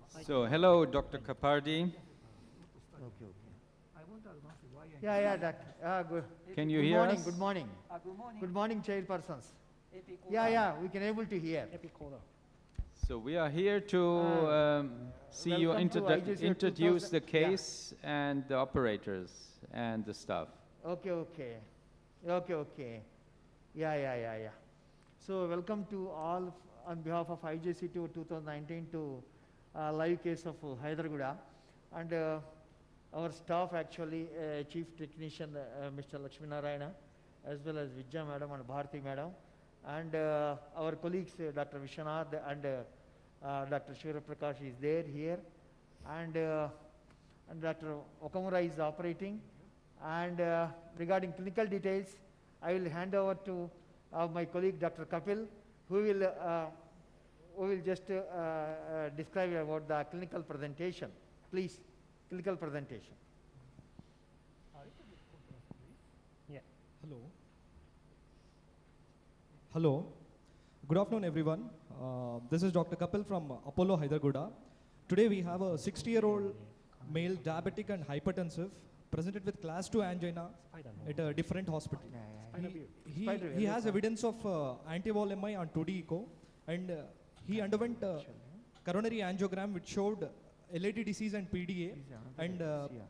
So, hello, Dr. Kapardhi. Okay. Yeah, doctor. Good. Can you Good hear morning. us? Good morning. Good morning. Good morning, chairpersons. Yeah, we can able to hear. So, we are here to see you welcome to IJCTO introduce 2000 the case and the operators and the staff. Okay. Yeah. So, welcome to all on behalf of IJCTO 2019 to live case of Hyderabad, and our staff actually, Chief Technician Mr. Lakshmi Narayana, as well as Vijay Madam and Bharti Madam, and our colleagues Dr. Vishwanath and Dr. Shivra Prakash is there here, and Dr. Okamura is operating. And regarding clinical details, I will hand over to my colleague Dr. Kapil, who will just describe about the clinical presentation. Please, clinical presentation. Yeah. Hello. Good afternoon, everyone. This is Dr. Kapil from Apollo Hyderabad. Today we have a 60-year-old male diabetic and hypertensive presented with class 2 angina at a different hospital. He has evidence of anti-wall MI on 2D echo, and he underwent coronary angiogram which showed LAD disease and PDA, and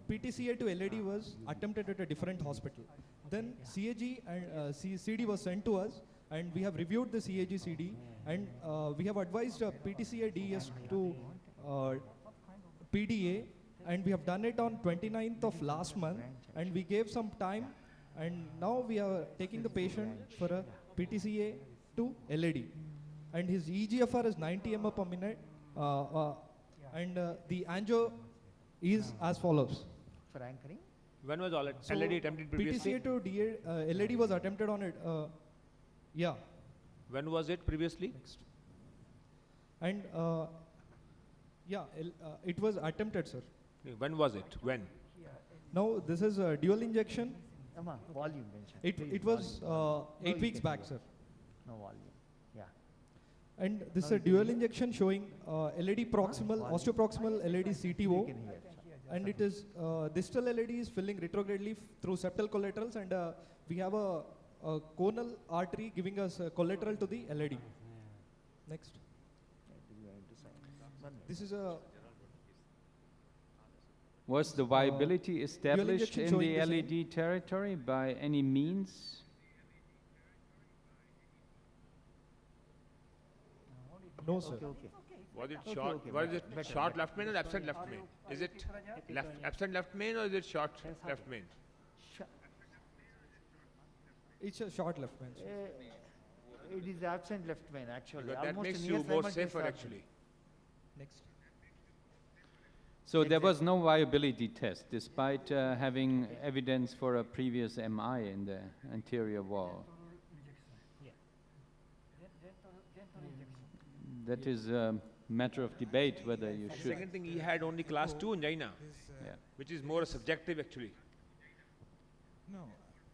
PTCA to LAD was attempted at a different hospital. Then CAG and CD was sent to us, and we have reviewed the CAG CD, and we have advised PTCA DS to PDA, and we have done it on 29th of last month, and we gave some time, and now we are taking the patient for a PTCA to LAD, and his EGFR is 90 ml per minute, and the angio is as follows. For anchoring? When was LAD attempted previously? PTCA to LAD was attempted on it, yeah. When was it previously? Next. And it was attempted, sir. When was it? When? Now this is a dual injection. Volume mention. It was 8 weeks back, sir. No volume. Yeah. And this is a dual injection showing LAD proximal, osteoproximal LAD CTO, and it is distal LAD is filling retrogradely through septal collaterals, and we have a conal artery giving us collateral to the LAD. Next. This is a. Was the viability established in the showing LED territory by any means? No, sir. Okay. Was it short? Okay. Was it short left main or absent left main? Is it absent left main or is it short left main? It's a short left main. It is absent left main actually. Because that Almost makes near you more simultaneous safer absent. actually. Next. So there was no viability test despite having evidence for a previous MI in the anterior wall. That is a matter of debate whether you should. Second thing, he had only class 2 angina, Yeah. which is more subjective actually. No,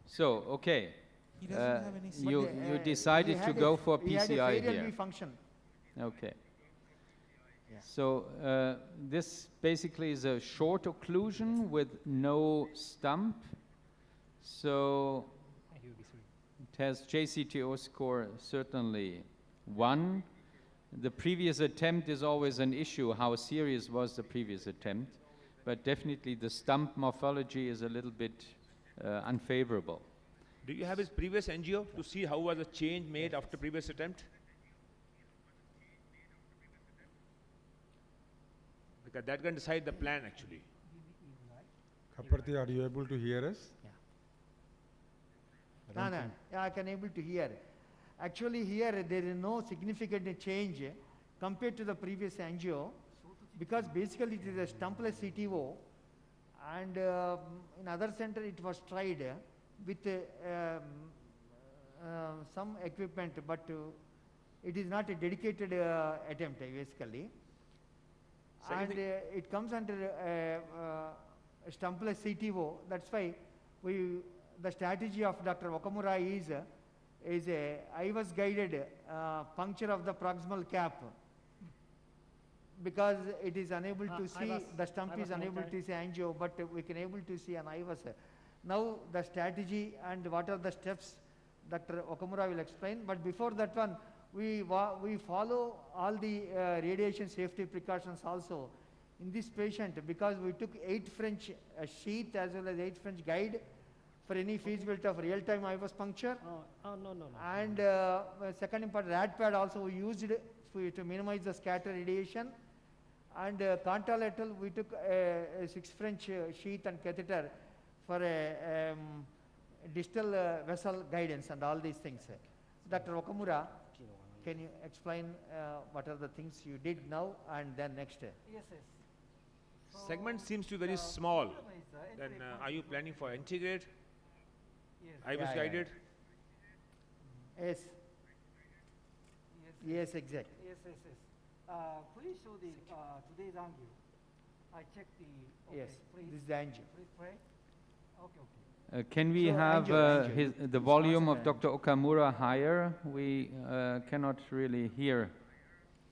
So, okay. he doesn't have any. You decided to go for He had a PCI failure here. V function. Okay. Yeah. So this basically is a short occlusion with no stump. So it has JCTO score certainly 1. The previous attempt is always an issue. How serious was the previous attempt? But definitely the stump morphology is a little bit unfavorable. Do you have his previous angio to see how was the change made after previous attempt? Because that can decide the plan actually. Kapardhi, are you able to hear us? No. Yeah, I can able to hear. Actually, here there is no significant change compared to the previous angio, because basically it is a stumpless CTO, and in other center it was tried with some equipment, but it is not a dedicated attempt basically. Second And it comes under stumpless CTO. That's why the strategy of Dr. Okamura is a I was guided puncture of the proximal cap because it is unable to see, IVAS. the stump is IVAS unable monitoring. to see angio, but we can able to see an IVAS. Now the strategy and what are the steps Dr. Okamura will explain, but before that one, we follow all the radiation safety precautions also in this patient, because we took 8 French sheath as well as 8 French guide for any feasibility of real-time IVAS puncture. No. And second important, rad pad also we used to minimize the scatter radiation. And contralateral, we took a 6 French sheath and catheter for a distal vessel guidance and all these things. Dr. Okamura, can you explain what are the things you did now and then next? Yes. Segment seems to be very small. Then are you planning for integrate? IVAS Yeah, guided? Yes. Yes, exact. Yes. Please show the today's angle. I checked the. Okay, Yes, please. this is the angio. Please pray. Okay. Can we So, have angio. the volume of Dr. Okamura higher? We cannot really hear.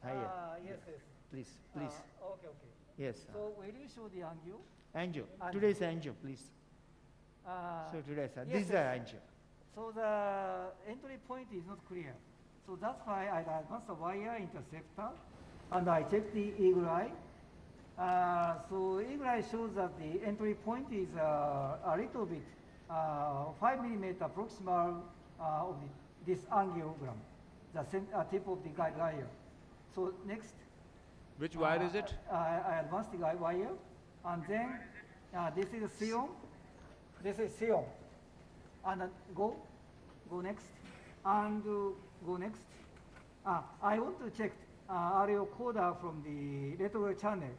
Higher. Yes. Please. Okay. Yes. So will you show the angle? Angio. Angio. Today's angio, please. So today's, yes, this is the yes. angio. So the entry point is not clear. So that's why I advanced the wire interceptor and I checked the eagle eye. So eagle eye shows that the entry point is a little bit 5 millimeter proximal of this angiogram, the tip of the guide wire. So next. Which wire is it? I advanced the guide wire, and then this is a Sion. This is Sion. And then go next, and go next. I want to check RO coda from the retrograde channel,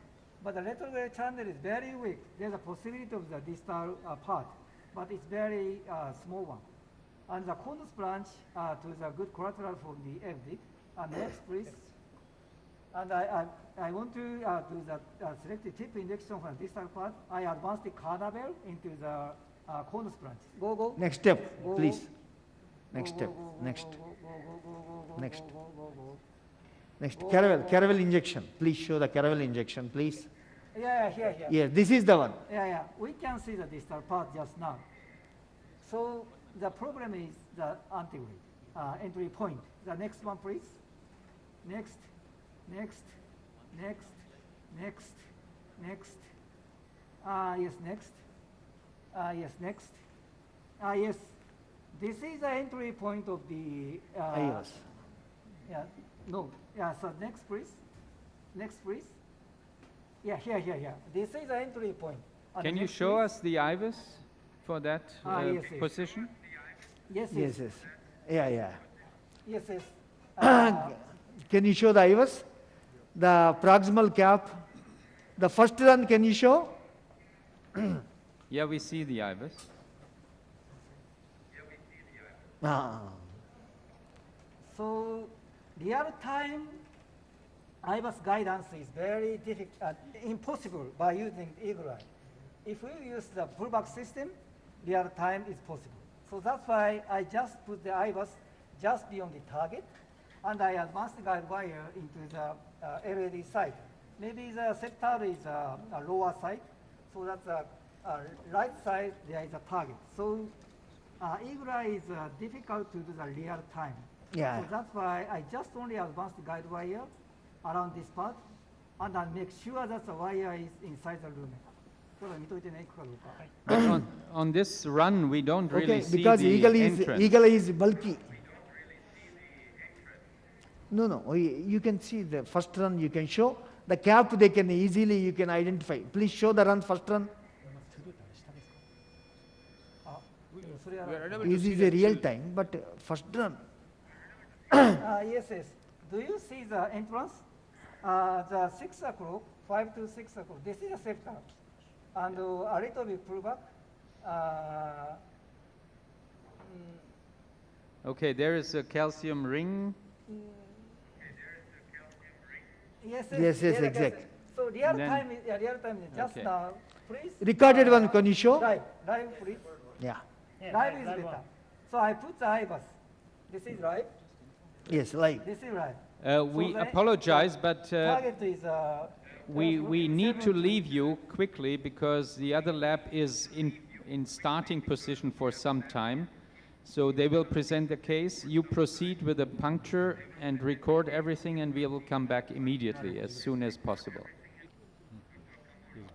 but the retrograde channel is very weak. There's a possibility of the distal part, but it's very small one. And the conus branch to the good collateral from the FD. And next, please. And I want to do the selective tip injection for distal part. I advance the cadaver into the conus branch. Go. Next step, Go, please. go. Next step, next. Go. Next. Go. Next, caravel injection. Please show the caravel injection, please. Yeah, here. Yes, this is the one. Yeah. We can see the distal part just now. So the problem is the anti-weight entry point. The next one, please. Next. Yes, next. Yes. This is the entry point of the. IVAS. Yeah. No. Yeah. So next, please. Yeah. Here. This is the entry point. And Can you next, show please. us the IVAS for that Yes. position? Yes. Yes. Yeah. Yes. Can you show the IVAS? The proximal cap. The first run, can you show? Yeah, we see the IVAS. So real time IVAS guidance is very difficult, impossible by using eagle eye. If we use the pullback system, real time is possible. So that's why I just put the IVAS just beyond the target, and I advance the guide wire into the LED side. Maybe the sector is a lower side, so that's the right side there is a target. So eagle eye is difficult to do the real time. Yeah. So that's why I just only advance the guide wire around this part, and I make sure that the wire is inside the lumen. But on this run, we don't really Okay, see because the entrance. eagle is bulky. No, you can see the first run, you can show. The cap, they can easily, you can identify. Please show the run, first run. We are unable to This see is the a real actual- time, but first run. Yes. Do you see the entrance? The 6 o'clock, 5 to 6 o'clock. This is a sector. And a little bit pullback. Okay, there is a calcium ring. Yes, Yes, exact. So real Then- time is just Okay. now. Please. Recorded one, can you show? Live, please. Yeah. Live is better. So I put the IVAS. This is live. Yes, live. This is live. We the apologize, but target is we need to leave you quickly because the other lab is in starting position for some time. So they will present the case. You proceed with the puncture and record everything, and we will come back immediately as soon as possible.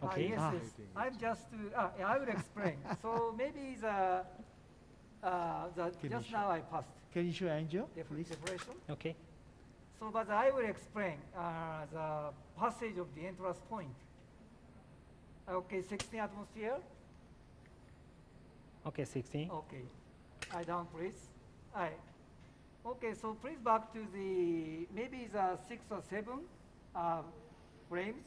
Okay. Yes, yes. I'm just. I will explain. So maybe just now I passed Can you show angio, please? separation. Okay. So, but I will explain the passage of the entrance point. Okay, 16 atmosphere. Okay, 16. Okay, I down please. Okay, so please back to the maybe the 6 or 7 frames.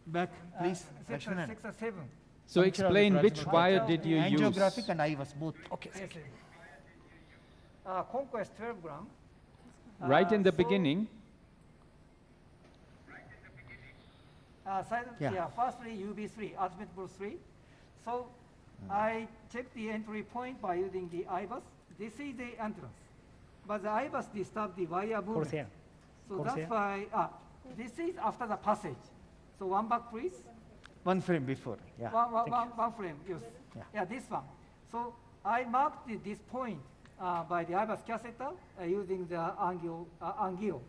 Back, please. 6 or 7. So Puncture explain of which Rajma. wire did you use? Angiographic and IVUS, both. Okay. Yes, yes. Conquest 12 gram. Right in the So, beginning. Yeah. Firstly UB3, admittable 3. So I check the entry point by using the IBUS. This is the entrance. But the IBUS disturbs the wire movement. Corsair. So Corsair. that's why, this is after the passage. So one back please. One frame before, yeah. One frame, yes. Yeah. Yeah, this one. So I marked this point by the IBUS catheter using the angio.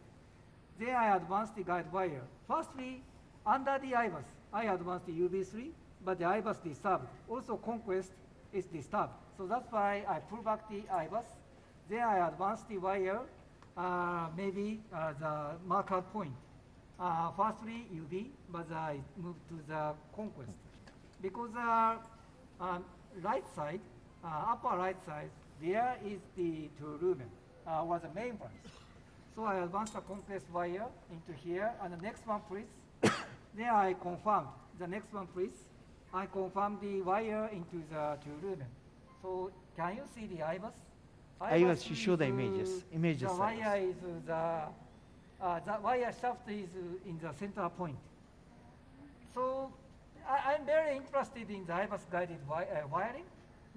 Then I advanced the guide wire. Firstly, under the IBUS, I advanced the UB3, but the IBUS disturbed. Also conquest is disturbed. So that's why I pull back the IBUS. Then I advanced the wire, maybe the marker point. Firstly UB, but I moved to the conquest. Because right side, upper right side, there is the two lumen, was the main branch. So I advanced the conquest wire into here, and the next one please. Then I confirmed, the next one please. I confirmed the wire into the two lumen. So can you see the IBUS? IVUS, you show the is, images. Images. The are- wire is the wire shaft is in the center point. So I'm very interested in the IBUS guided wiring,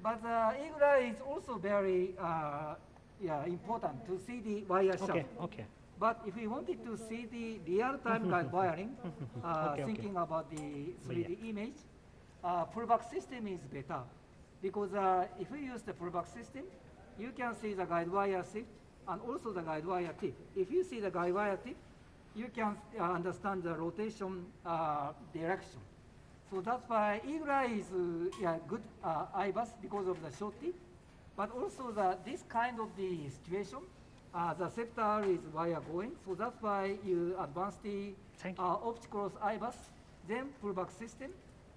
but IGRA is also very important to see the wire shaft. Okay, okay. But if we wanted to see the real-time guide wiring, Okay. thinking about the 3D image, pullback system is better. Because if we use the pullback system, you can see the guide wire shift and also the guide wire tip. If you see the guide wire tip, you can understand the rotation direction. So that's why IGRA is good IBUS because of the short tip, but also this kind of the situation, the sector is wire going, so that's why you advance the Thank you. optical IBUS, then pullback system,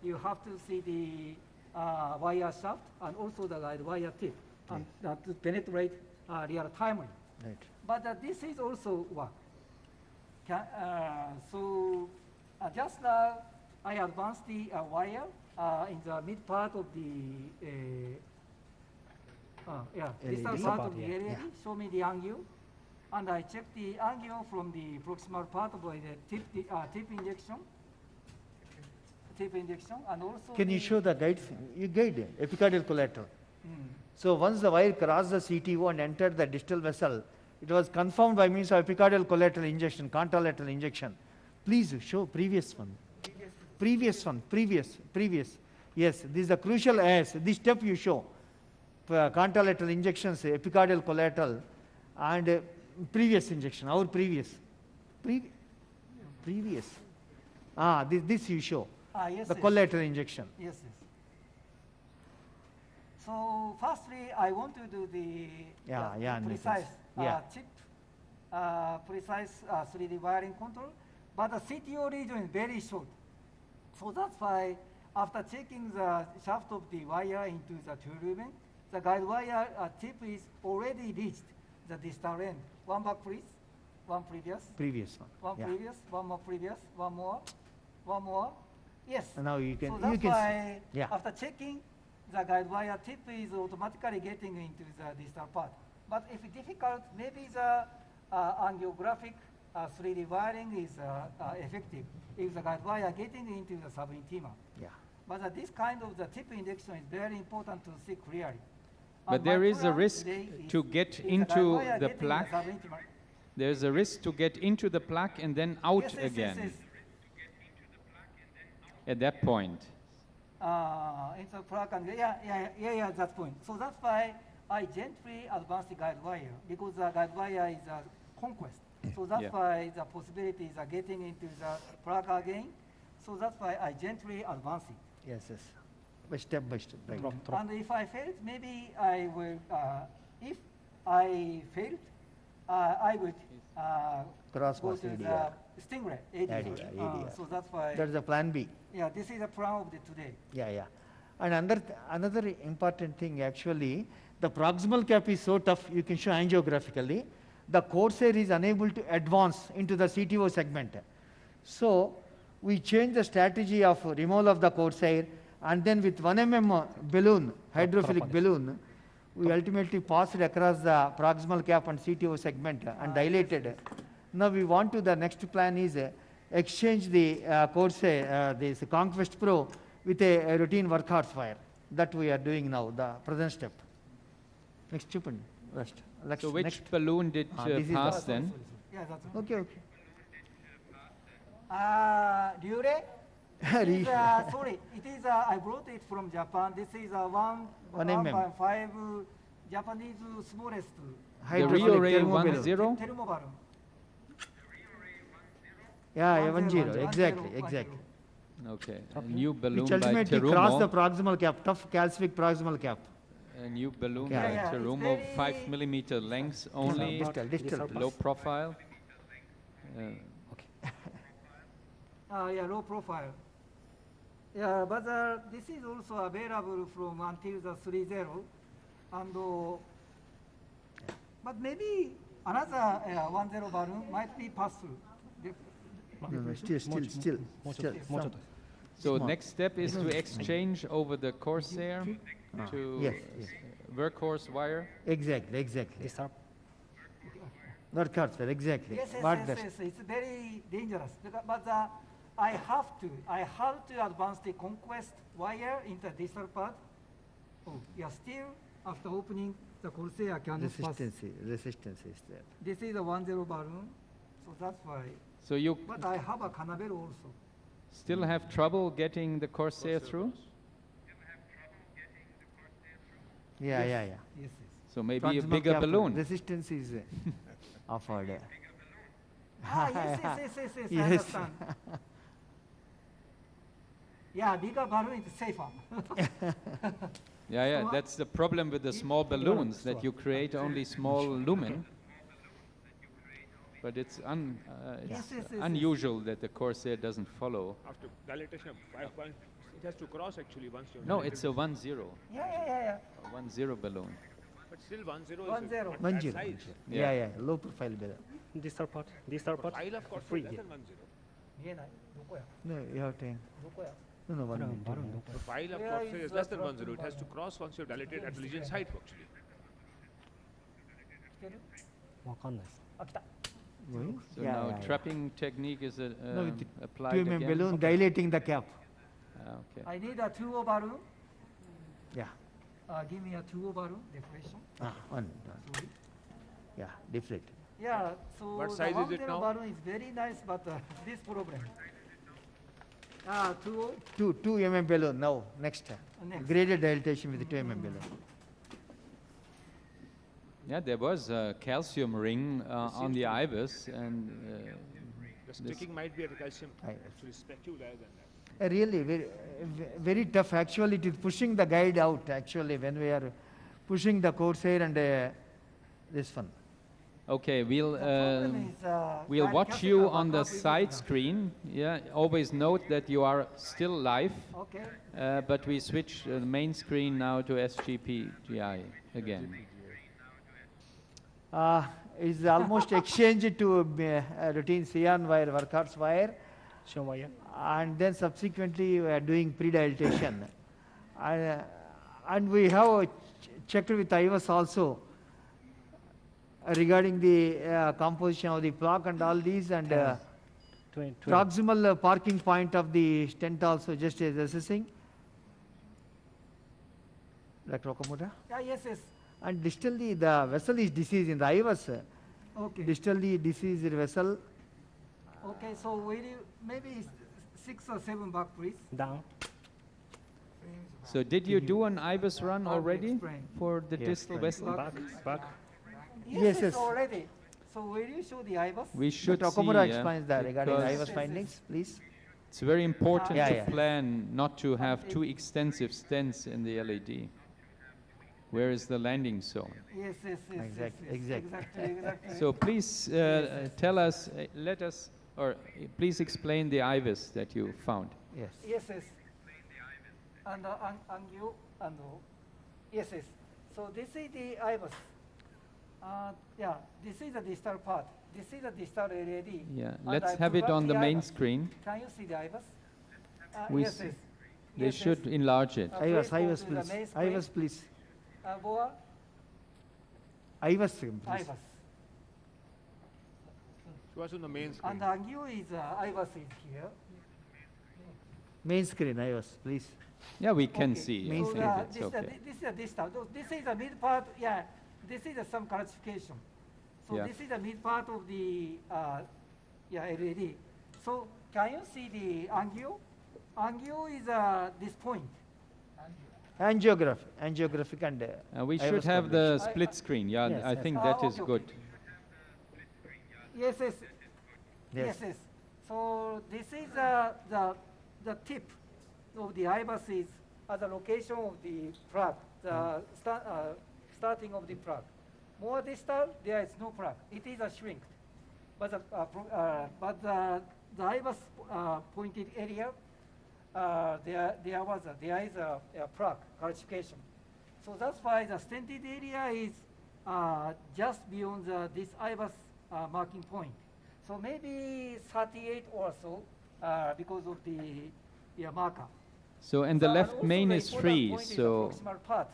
you have to see the wire shaft and also the guide wire tip and to penetrate real timely. Right. But this is also work. So just now I advanced the wire in the mid part of the distal LED. part of the Yeah. LED. Yeah. Show me the angle, and I check the angle from the proximal part of the tip injection. Tip injection, and also. Can you show the guide? You guide epicardial collateral. Mm. So once the wire crossed the CTO and entered the distal vessel, it was confirmed by means of epicardial collateral injection, contralateral injection. Please show previous one. Previous one, previous. Yes, this is the crucial as this step you show. Contralateral injections, epicardial collateral, and previous injection, our previous. Previous. This you show. Yes, The yes. collateral injection. Yes, yes. So firstly, I want to do the precise chip, precise 3D wiring control, but the CTO region is very short. So that's why after checking the shaft of the wire into the two lumen, the guide wire tip is already reached the distal end. One back please, one previous, Previous one. one Yeah. previous, one more previous, one more. Yes. And now you can So you that's can why yeah. after checking, the guide wire tip is automatically getting into the distal part. But if it's difficult, maybe the angiographic 3D wiring is effective if the guide wire getting into the subintima. Yeah. But this kind of the tip injection is very important to see clearly. But And my there is a program risk today is to get if into guide wire the getting plaque. subintima. there's a risk to get into the plug and then out Yes, yes, again yes, at that point. It's a plug and that point. So that's why I gently advance the guide wire because the guide wire is a conquest. So that's Yeah. why the possibilities are getting into the plug again. So that's why I gently advance it. Yes, yes. By step, right. And if I failed, maybe I will, if I failed, I would Cross go was to ADR. the Stingray, ADR. ADR. So that's why, That's the plan B. yeah, this is the plan of the today. Yeah, yeah. And another important thing actually, the proximal cap is so tough, you can show angiographically. The Corsair is unable to advance into the CTO segment. So we changed the strategy of removal of the Corsair, and then with 1 mm balloon, hydrophilic balloon, we ultimately passed across the proximal cap and CTO segment and dilated. Now we want to, the next plan is exchange the Corsair, this Conquest Pro with a routine workhorse wire. That we are doing now, the present step. Next stupid, rest. So which balloon did this is the- pass then? Yeah, that's it. Okay, okay. Ryure? It is, sorry, it is, I brought it from Japan. This is a 1 mm. 1.5 Japanese smallest The Hydrophilic Rio Ray thermoballoon. 10? thermo balloon. Yeah, 10, 10, 10, exactly, 10. exactly. Okay. A new balloon Which by ultimately cross the Terumo. proximal cap, tough calcific proximal cap. A new balloon Yeah, by yeah, it's Terumo, very- 5 millimeter length only, Distal. low profile. Yeah, low profile. Yeah, but this is also available from until the 3.0. And, but maybe another 1.0 balloon might be passed through. No, still. Some- So Small. next step is to exchange over the Corsair to Yes, yes. workhorse wire. Exactly. Workhorse wire, exactly. Yes, What that- it's very dangerous. But I have to advance the conquest wire into distal part. Oh, yeah, still after opening the Corsair cannot pass. Resistance is there. This is a 1.0 balloon, so that's why. So you But I have a Canavero also. still have trouble getting the Corsair through? Yeah. Yes. So maybe a Proximal bigger cap balloon. Resistance is offered. Yes, I Yes. understand. Yeah, bigger balloon is safer. Yeah, So, that's the problem with the small balloons, that you create only small lumen. But it's Yes, yes. unusual that the Corsair doesn't follow. After dilatation of 5 points, it has to cross actually once you No, it's a 1-0, Yeah. a 1-0 balloon. But still 1-0 1-0. is not 1 that 0. size. Yeah, low profile better. Distal part, File of course free. less than 1-0. 見えない。どこや？ No, you have to. どこや？ No, 1 minute. The file of Where course is is the less than proximal 1-0. It has to cross once you've dilated at lesion's height actually. 来てる？わかんないです。あ、来た。 Going? So now trapping technique is No, with the applied 2 mm again. balloon dilating the cap. Okay. I need a 2.0 balloon. Yeah. Give me a 2.0 balloon deflation. One. Sorry. Yeah, deflate. Yeah, so What the size is it 1.0 now? balloon is very nice, but this problem. 2.0. 2 mm balloon now. Next. Next. Graded dilatation with the 2 mm balloon. Yeah, there was a calcium ring on the IBIS, and The sticking might be at a calcium I- actually specular than that. Really, very tough. Actually, it is pushing the guide out. Actually, when we are pushing the Corsair and this one. okay, we'll The problem is, we'll that watch capital you of on the Kapardhi side is- screen. Yeah, always note that you are still live, Okay. but we switch the main screen now to SGPGI again. Is almost exchanged to a routine Cyan wire, workhorse wire, ションワイヤー and then subsequently we are doing pre-dilatation. And we have checked with IVAS also regarding the composition of the block and all these, and 20 proximal parking point of the stent also just is assessing. Dr. Okamura? Yeah, yes. And distally the vessel is diseased in the IVAS. Okay. Distally diseased vessel. Okay, so will you maybe 6 or 7 back, please? Down. So did you do an IBIS run I'll already explain. for the Yes, distal right. vessel? Back. Back. Yes, Yes, yes. already. So will you show the IBUS? We should Dr. see, Okamura explains that regarding because IVAS Yes, yes, findings, please. it's very important Yeah, to yeah. plan not to have too extensive stents in the LED. Where is the landing zone? Yes, yes, yes. Exactly, yes, exactly. exactly. So please tell us, let us, or please explain the IVIS that you found. Yes. Yes, yes. And you, and yes, yes. So this is the IBUS. Yeah, this is the distal part. This is the distal LED. Yeah, And let's I have it put on the main IBUS. screen. Can you see the IBUS? We Yes, see. yes. They Yes, should yes. enlarge it. IVAS, Please go IVAS, to the please. main screen. IVAS, please. Boa, IVAS, please. IBUS. Show us on the main screen. And you is IBUS is here. Main screen, IVAS, please. Yeah, we can Okay. see. I Main So think screen. it's this, okay. this is the distal. This is the mid part. Yeah, this is some classification. So Yeah. this is the mid part of the LED. So can you see the angio? Angio is this point. Angiographic and We IVAS should have combination. the split screen. Yeah, Yes, I yes. think that is Okay, good. Yes, yes. Yes. Yes, yes. So this is the tip of the IBUS is at the location of the plug, the starting of the plug. More distal, there is no plug. It is a shrink. But the IBUS pointed area, there is a plug classification. So that's why the stented area is just beyond this IBUS marking point. So maybe 38 or so because of the marker. So, and the So, left also main the is important free, point is the so proximal part.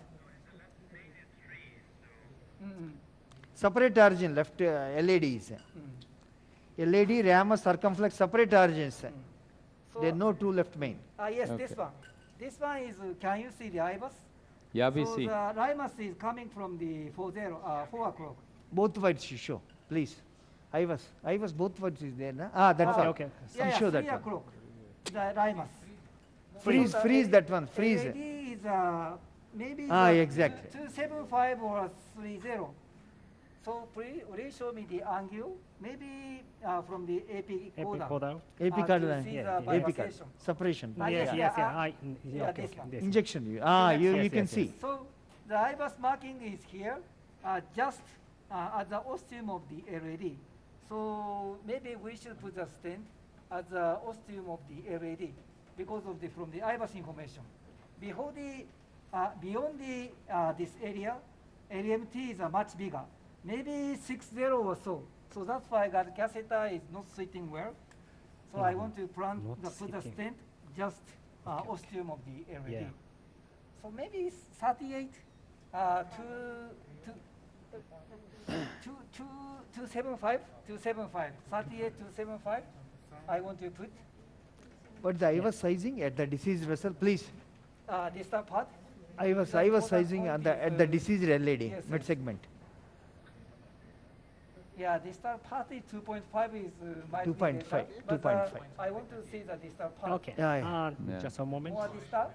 Mm, separate origin, left LEDs. LED, ramus, circumflex, separate origins. So, There are no two left main. yes, Okay. this one. This one is, can you see the IBUS? yeah, we So see. the ramus is coming from the 4 o'clock. Both whites you show, please. IVAS, both whites is there, na? Ah, that's Okay, all. okay. Yeah, show 3 that one. o'clock. The ramus. Freeze, So the freeze that one, freeze. LED is maybe Ah, the exactly. 275 or 30. So please show me the angle, maybe from the AP AP coda. coda. AP to card, see yeah, the yeah. AP card, bifurcation. separation. Ah, Yes, yeah, yes, yeah, yeah. yeah, Okay, this okay. one. This Injection, you Yes, can yes, see. yes. So the IBUS marking is here, just at the ostium of the LED. So maybe we should put the stent at the ostium of the LED because of the from the IBUS information. Beyond the this area, LMT is much bigger, maybe 60 or so. So that's why the catheter is not sitting well. So I want to put the sitting. stent just ostium of the LED. Yeah. So maybe 38 to 75, 38 to 75. I want to put But the IVAS sizing at the diseased vessel, please. distal part. IVAS sizing at the diseased LED, Yes, mid yes. segment. Yeah, distal part is 2.5 is might be 2.5, better, but 2.5. I want to see the distal part. Okay. Yeah, yeah. Yeah. Just a moment. More distal,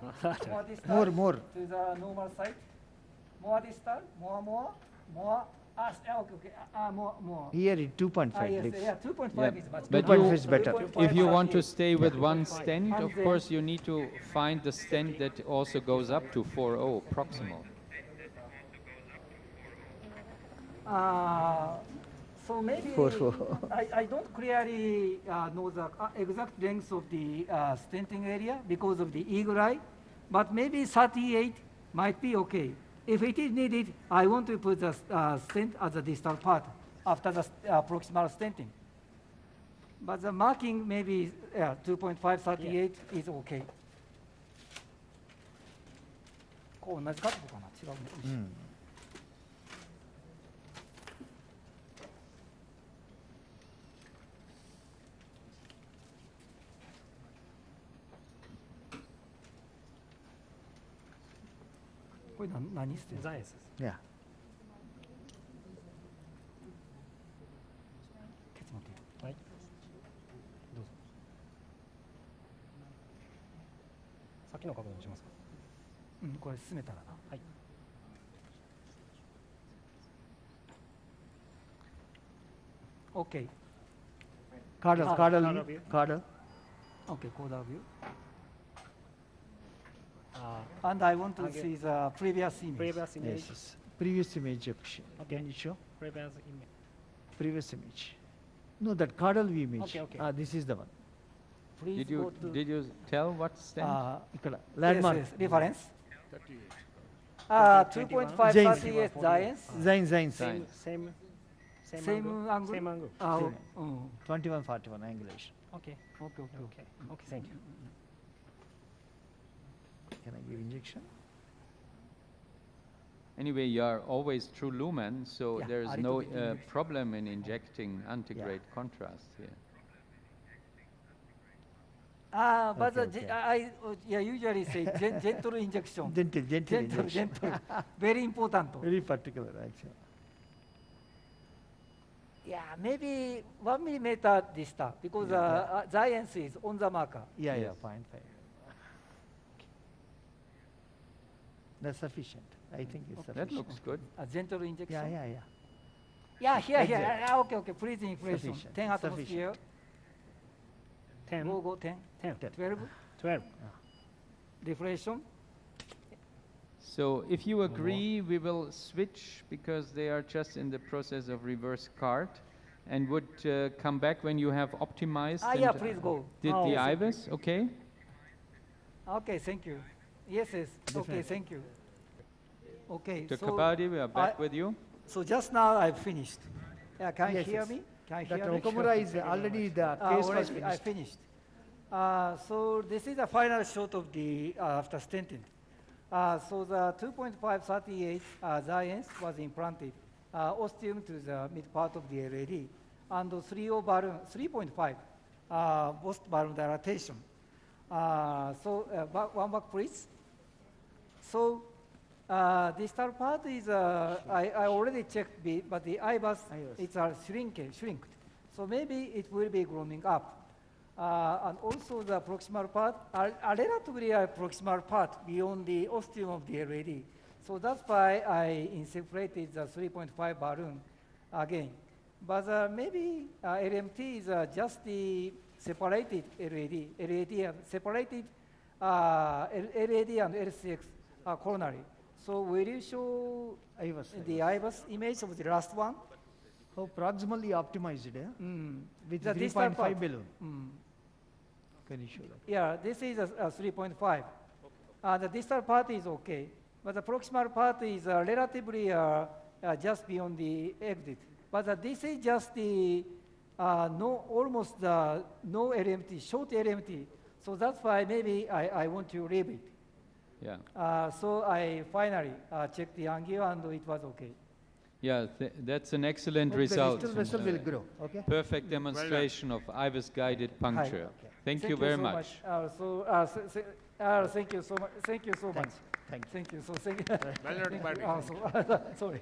more distal. More. To the normal side. More distal, more. Okay. More. Here it 2.5 Yes, leaves. yeah, 2.5 Yeah, is much but better. you- 2.5 is better. 2.5 If you want to 38. stay with one stent, of And then- course, you need to find the stent that also goes up to 4.0 proximal. So maybe 4. I don't clearly know the exact length of the stenting area because of the eagle eye, but maybe 38 might be okay. If it is needed, I want to put the stent as a distal part after the proximal stenting. But the marking maybe 2.5, 38 is okay. こう同じ角度かな違うね。これ何してんの？ Zeiss. Yeah. 先の角度にしますか。うん、これ進めたらな。はい。OK。 Caudal, Ah, caudal caudal view, view. caudal. OK, caudal view. あ And I want to Okay. see the previous ー、 image. previous image. Yes, yes. Previous image, Okay. can you show? Previous image. Previous image. No, that caudal view image. Okay, okay. This is the one. Please Did go you, to did you tell what stand? Ikkada, landmark. Yes, yes, reference. 38. 2.5 James. 38 giants. Zain, Zain, Same. Same Same angle? Same angle. 2141 angulation. Okay. OK, OK, OK. Okay. Okay. Thank you. Can I give injection? Anyway, you are always true lumen, so Yeah, there's a no little bit inject. problem in injecting antigrade contrast here. But Okay, okay. I usually say gentle injection. Gentle, gentle Gentle, injection. gentle. Very important. Very particular, actually. Yeah, maybe 1 millimeter distal because giants is on the marker. Yeah, Yes. 0.5. That's sufficient. I think it's That sufficient. looks good. A gentle injection. Yeah, yeah, yeah. Yeah, here, here. Exact. OK, OK. Please inflation. Sufficient, 10 atmosphere. 10, Go, go, 10. 10, 12. 12. Deflation. So if you agree, we will switch because they are just in the process of reverse cart and would come back when you have optimized. Yeah, and, please go. Did Oh, the yes, IVUS, okay? OK, thank you. Yes, yes. OK, thank you. OK, Dr. so, Kapardhi, we are back with you. so just now I finished. Yeah, can you Yes, hear yes. me? Can you hear Dr. me? Okamura is already the case was Already I finished. finished. So this is the final shot of the after stenting. So the 2.538 giants was implanted, ostium to the mid part of the LAD, and 3.0 balloon, 3.5 post balloon dilatation. One back please. So distal part is I already checked, but the IVUS it's shrinked. So maybe it will be growing up. And also the proximal part, a relatively proximal part beyond the ostium of the LAD. So that's why I insufflated the 3.5 balloon again. But maybe LMT is just the separated LAD separated LAD and LCX coronary. So will you show the IVUS image of the last one? How proximally optimized with The distal 3.5 part. balloon. Can you show that? Yeah, this is a 3.5. The distal part is okay, but the proximal part is relatively just beyond the exit. But this is just the almost the no LMT, short LMT. So that's why maybe I want to leave it. Yeah. So I finally checked the angle and it was okay. Yeah, that's an excellent Hope result. The vessel will grow. Okay. Perfect demonstration of IVUS-guided puncture. Thank you very so much. Thank you so much. Thank you so much. Thanks. Thank you. Thank you. So thank you. Well done, Kapardhi. Sorry.